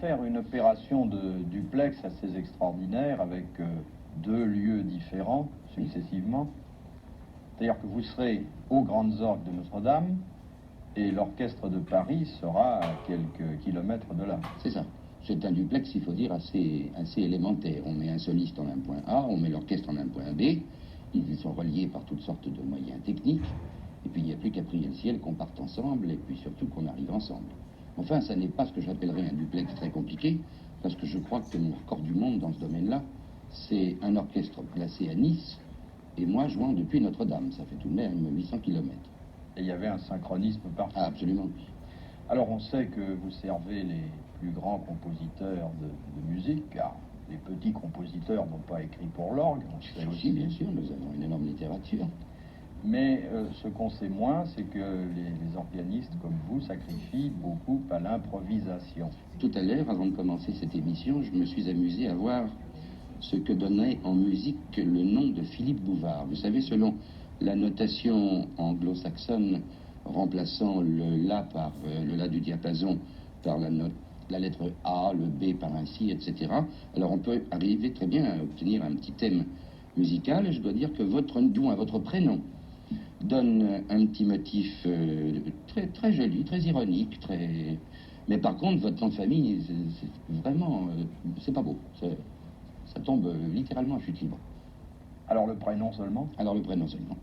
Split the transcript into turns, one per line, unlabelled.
faire une opération de duplex assez extraordinaire avec deux lieux différents successivement. C'est-à-dire que vous serez aux Grandes Orgues de Notre-Dame et l'orchestre de Paris sera à quelques kilomètres de là.
C'est ça. C'est un duplex, il faut dire, assez élémentaire. On met un soliste en un point A, on met l'orchestre en un point B. Ils sont reliés par toutes sortes de moyens techniques. Et puis il n'y a plus qu'à prier le ciel qu'on parte ensemble et puis surtout qu'on arrive ensemble. Enfin, ça n'est pas ce que j'appellerais un duplex très compliqué, parce que je crois que mon record du monde dans ce domaine-là, c'est un orchestre placé à Nice et moi jouant depuis Notre-Dame. Ça fait tout de même 800 kilomètres.
Et il y avait un synchronisme parfait.
Ah, absolument.
Alors on sait que vous servez les plus grands compositeurs de musique, car les petits compositeurs n'ont pas écrit pour l'orgue. On sait
aussi, bien sûr, nous avons une énorme littérature.
Mais ce qu'on sait moins, c'est que les organistes comme vous sacrifient beaucoup à l'improvisation.
Tout à l'heure, avant de commencer cette émission, je me suis amusé à voir ce que donnait en musique le nom de Philippe Bouvard. Vous savez, selon la notation anglo-saxonne remplaçant le La par le La du diapason par la lettre A, le B par un Si, etc. Alors on peut arriver très bien à obtenir un petit thème musical, et je dois dire que votre nom à votre prénom donne un petit motif très, très joli, très ironique, très... Mais par contre, votre nom de famille, c'est vraiment... c'est pas beau. Ça tombe littéralement à chute libre.
Alors le prénom seulement?
Alors le prénom seulement.